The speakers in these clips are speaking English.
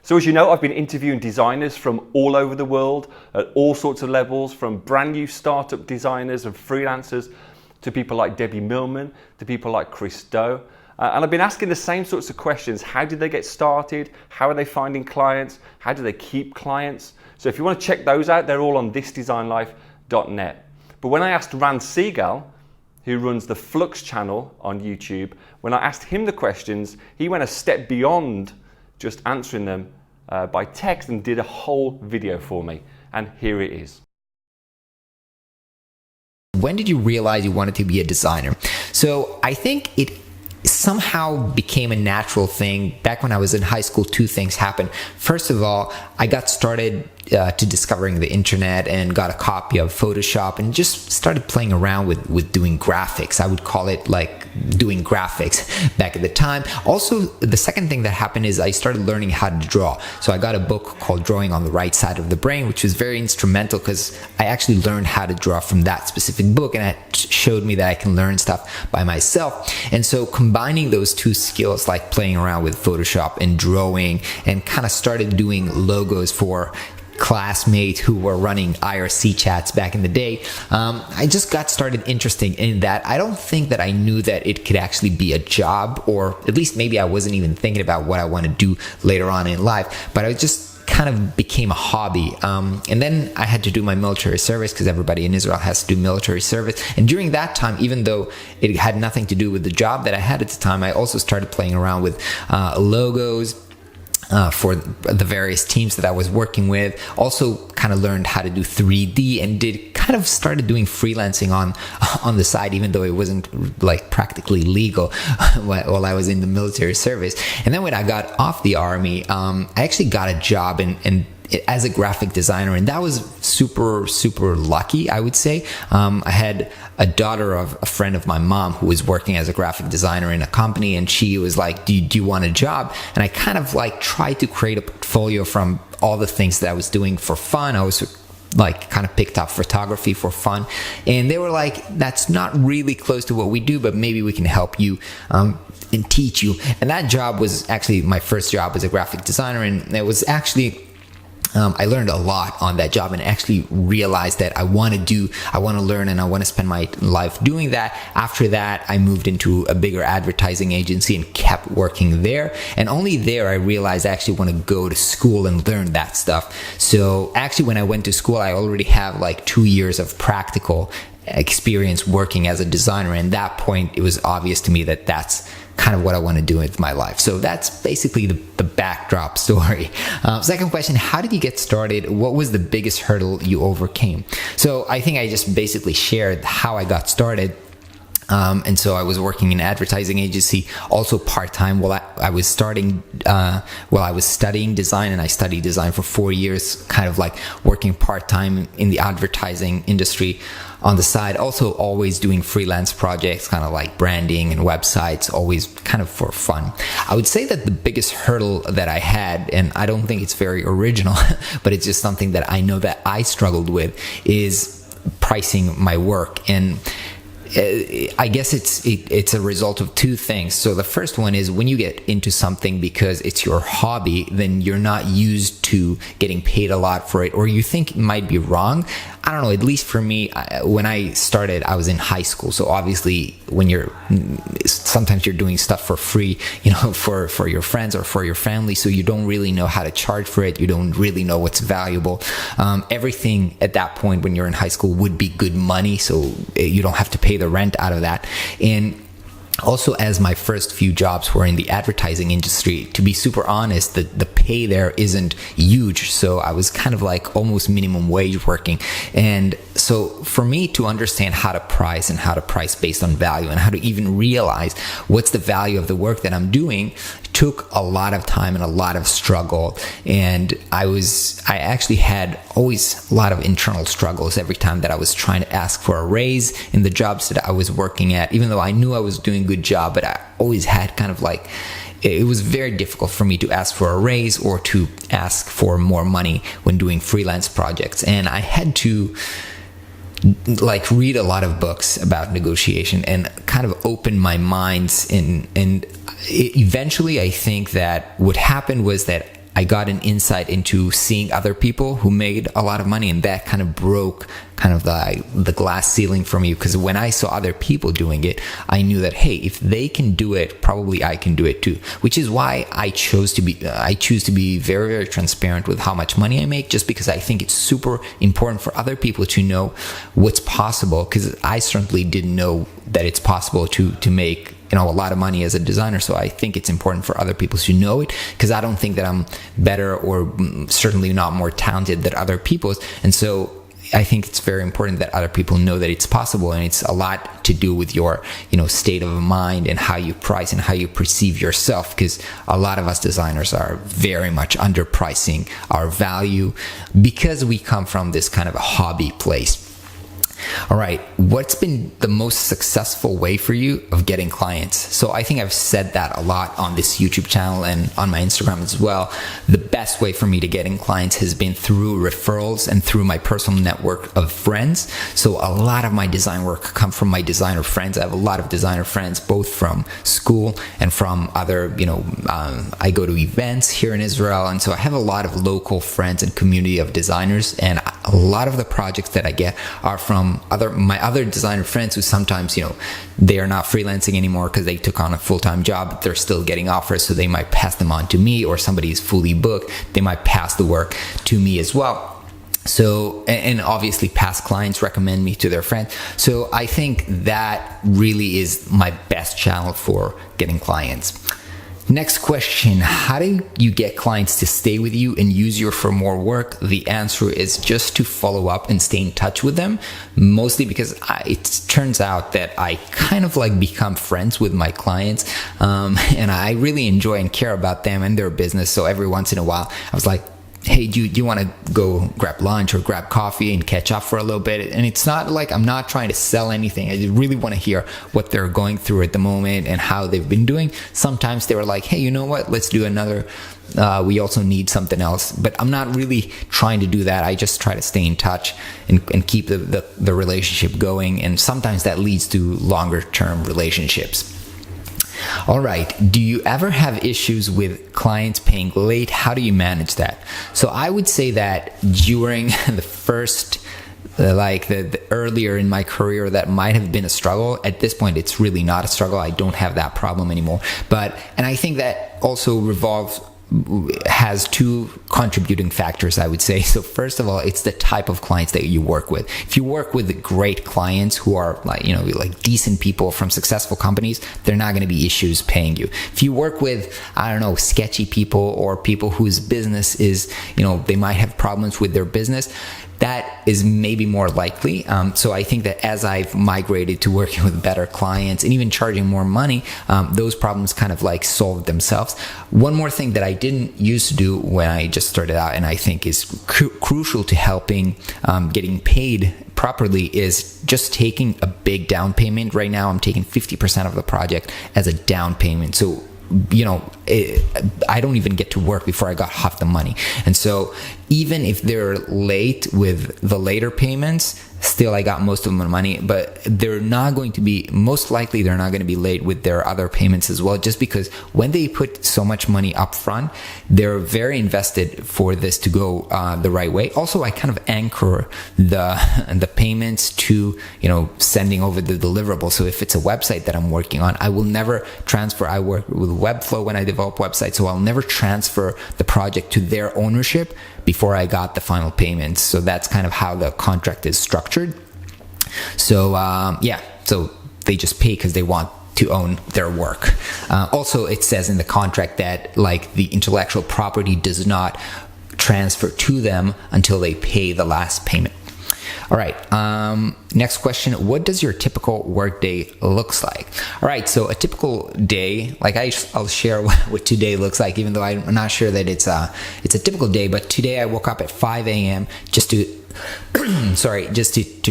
So as you know, I've been interviewing designers from all over the world at all sorts of levels, from brand new startup designers and freelancers to people like Debbie Millman, to people like Chris Do. And I've been asking the same sorts of questions. How did they get started? How are they finding clients? How do they keep clients? So if you want to check those out, they're all on thisdesignlife.net. But when I asked Ran Segall, who runs the Flux channel on YouTube, when I asked him the questions, he went a step beyond just answering them by text and did a whole video for me. And here it is. When did you realize you wanted to be a designer? So I think it somehow became a natural thing. Back when I was in high school, two things happened. First of all, I got started to discovering the internet and got a copy of Photoshop and just started playing around with doing graphics. I would call it like doing graphics back at the time. Also, the second thing that happened is I started learning how to draw. So I got a book called Drawing on the Right Side of the Brain, which was very instrumental because I actually learned how to draw from that specific book, and it showed me that I can learn stuff by myself. And so combining those two skills, like playing around with Photoshop and drawing, and kind of started doing logos for classmates who were running IRC chats back in the day, I just got started interested in that. I don't think that I knew that it could actually be a job, or at least maybe I wasn't even thinking about what I want to do later on in life, but I just kind of became a hobby. And then I had to do my military service because everybody in Israel has to do military service. And during that time, even though it had nothing to do with the job that I had at the time, I also started playing around with logos for the various teams that I was working with. Also kind of learned how to do 3D and kind of started doing freelancing on the side, even though it wasn't like practically legal while I was in the military service. And then when I got off the army, I actually got a job as a graphic designer, and that was super lucky, I would say. I had a daughter of a friend of my mom who was working as a graphic designer in a company, and she was like, do you want a job? And I kind of like tried to create a portfolio from all the things that I was doing for fun. I was like kind of picked up photography for fun, and they were like, that's not really close to what we do, but maybe we can help you and teach you. And that job was actually my first job as a graphic designer, and it was actually I learned a lot on that job and actually realized that I want to learn, and I want to spend my life doing that. After that, I moved into a bigger advertising agency and kept working there. And only there I realized I actually want to go to school and learn that stuff. So actually, when I went to school, I already have like 2 years of practical experience working as a designer. And at that point, it was obvious to me that that's kind of what I want to do with my life. So that's basically the backdrop story. Second question, how did you get started? What was the biggest hurdle you overcame? So I think I just basically shared how I got started. And so I was working in an advertising agency, also part-time while I was studying design, and I studied design for 4 years, kind of like working part-time in the advertising industry on the side, also always doing freelance projects, kind of like branding and websites, always kind of for fun. I would say that the biggest hurdle that I had, and I don't think it's very original, but it's just something that I know that I struggled with, is pricing my work. And I guess it's a result of two things. So the first one is when you get into something because it's your hobby, then you're not used to getting paid a lot for it, or you think it might be wrong. I don't know, at least for me, when I started, I was in high school. So obviously sometimes you're doing stuff for free, for your friends or for your family. So you don't really know how to charge for it. You don't really know what's valuable. Everything at that point when you're in high school would be good money. So you don't have to pay the rent out of that. And also, as my first few jobs were in the advertising industry, to be super honest, the pay there isn't huge. So I was kind of like almost minimum wage working. And so for me to understand how to price and how to price based on value and how to even realize what's the value of the work that I'm doing took a lot of time and a lot of struggle. And I actually had always a lot of internal struggles every time that I was trying to ask for a raise in the jobs that I was working at, even though I knew I was doing a good job, but I always had kind of like, it was very difficult for me to ask for a raise or to ask for more money when doing freelance projects. And I had to like read a lot of books about negotiation and kind of open my minds. And eventually I think that what happened was that I got an insight into seeing other people who made a lot of money, and that kind of broke kind of the glass ceiling for me, because when I saw other people doing it, I knew that, hey, if they can do it, probably I can do it too. Which is why I choose to be very, very transparent with how much money I make, just because I think it's super important for other people to know what's possible, because I certainly didn't know that it's possible to make a lot of money as a designer. So I think it's important for other people to know it, because I don't think that I'm better or certainly not more talented than other people. And so I think it's very important that other people know that it's possible, and it's a lot to do with your, state of mind and how you price and how you perceive yourself, because a lot of us designers are very much underpricing our value because we come from this kind of a hobby place. All right, what's been the most successful way for you of getting clients? So I think I've said that a lot on this YouTube channel and on my Instagram as well. The best way for me to getting clients has been through referrals and through my personal network of friends. So a lot of my design work come from my designer friends. I have a lot of designer friends, both from school and from other, I go to events here in Israel. And so I have a lot of local friends and community of designers. And a lot of the projects that I get are from my other designer friends who sometimes, they are not freelancing anymore because they took on a full-time job, but they're still getting offers. So they might pass them on to me, or somebody is fully booked, they might pass the work to me as well. So, and obviously past clients recommend me to their friends. So I think that really is my best channel for getting clients. Next question, how do you get clients to stay with you and use you for more work? The answer is just to follow up and stay in touch with them, mostly because it turns out that I kind of become friends with my clients, and I really enjoy and care about them and their business. So every once in a while, I was like, hey, do you want to go grab lunch or grab coffee and catch up for a little bit? And it's not like I'm not trying to sell anything. I really want to hear what they're going through at the moment and how they've been doing. Sometimes they were like, hey, you know what? Let's do another. We also need something else. But I'm not really trying to do that. I just try to stay in touch and keep the relationship going. And sometimes that leads to longer term relationships. All right. Do you ever have issues with clients paying late? How do you manage that? So I would say that during the first, the earlier in my career, that might have been a struggle. At this point, it's really not a struggle. I don't have that problem anymore. And I think that also has two contributing factors, I would say. So first of all, it's the type of clients that you work with. If you work with great clients who are decent people from successful companies, they're not going to be issues paying you. If you work with, sketchy people or people whose business is, they might have problems with their business, that is maybe more likely. So I think that as I've migrated to working with better clients and even charging more money, those problems kind of solve themselves. One more thing that I didn't used to do when I just started out, and I think is crucial to helping getting paid properly, is just taking a big down payment. Right now, I'm taking 50% of the project as a down payment. So I don't even get to work before I got half the money. And so even if they're late with the later payments, still I got most of my money, but most likely they're not going to be late with their other payments as well, just because when they put so much money up front, they're very invested for this to go the right way. Also, I kind of anchor the payments to, sending over the deliverable. So if it's a website that I'm working on, I will never transfer. I work with Webflow when I develop websites, so I'll never transfer the project to their ownership before I got the final payments. So that's kind of how the contract is structured. So so they just pay because they want to own their work. Also, it says in the contract that the intellectual property does not transfer to them until they pay the last payment. All right. Next question. What does your typical workday looks like? All right. So a typical day, I'll share what today looks like, even though I'm not sure that it's a typical day. But today I woke up at 5 a.m. just to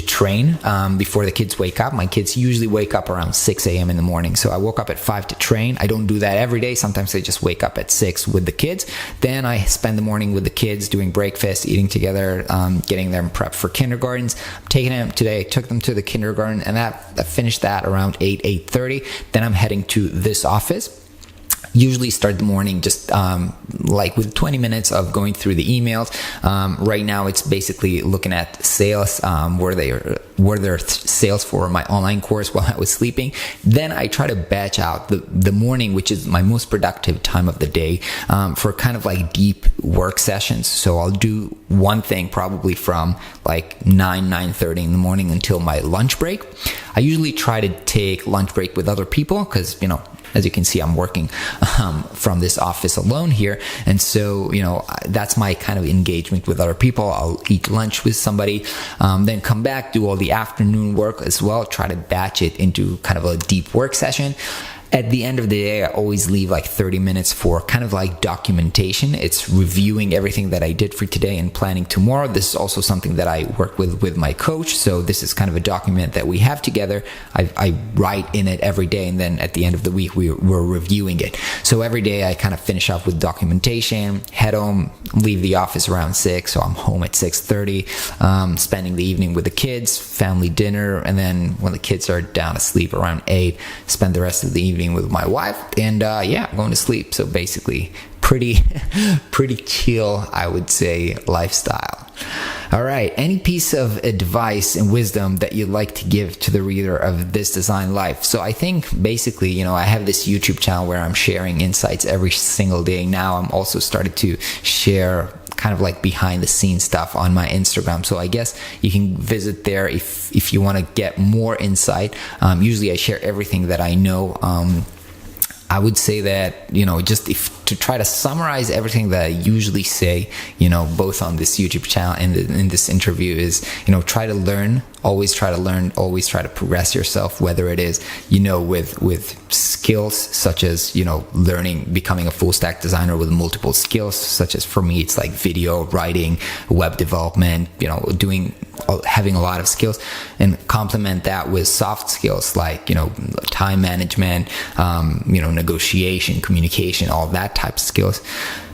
train before the kids wake up. My kids usually wake up around 6 a.m. in the morning. So I woke up at 5 to train. I don't do that every day. Sometimes I just wake up at 6 with the kids. Then I spend the morning with the kids doing breakfast, eating together, getting them prepped for kindergartens. I'm taking them today. I took them to the kindergarten, and I finished that around 8:30. Then I'm heading to this office. usually start the morning just like with 20 minutes of going through the emails. Right now it's basically looking at sales, were there sales for my online course while I was sleeping. Then I try to batch out the morning, which is my most productive time of the day, for kind of like deep work sessions. So I'll do one thing probably from like 9:30 in the morning until my lunch break. I usually try to take lunch break with other people because, as you can see, I'm working from this office alone here. And so, that's my kind of engagement with other people. I'll eat lunch with somebody, then come back, do all the afternoon work as well, try to batch it into kind of a deep work session. At the end of the day, I always leave like 30 minutes for kind of like documentation. It's reviewing everything that I did for today and planning tomorrow. This is also something that I work with my coach. So this is kind of a document that we have together. I write in it every day, and then at the end of the week, we're reviewing it. So every day I kind of finish off with documentation, head home, leave the office around 6. So I'm home at 6:30, spending the evening with the kids, family dinner, and then when the kids are down asleep around 8, spend the rest of the evening with my wife, and going to sleep. So basically pretty chill, I would say, lifestyle. All right, any piece of advice and wisdom that you'd like to give to the reader of This Design Life? So I think basically, I have this YouTube channel where I'm sharing insights every single day. Now I'm also started to share kind of like behind the scenes stuff on my Instagram. So I guess you can visit there if you want to get more insight. Usually I share everything that I know. I would say that, just to try to summarize everything that I usually say, both on this YouTube channel and in this interview is, try to learn, always try to learn, always try to progress yourself, whether it is, with skills such as, learning, becoming a full stack designer with multiple skills, such as for me, it's like video, writing, web development, having a lot of skills, and complement that with soft skills like, time management, negotiation, communication, all that type of skills.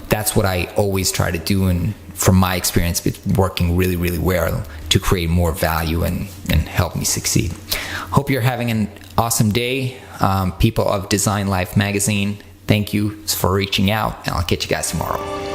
That's what I always try to do, and from my experience, it's working really, really well to create more value and help me succeed. Hope you're having an awesome day. People of Design Life magazine, thank you for reaching out, and I'll catch you guys tomorrow.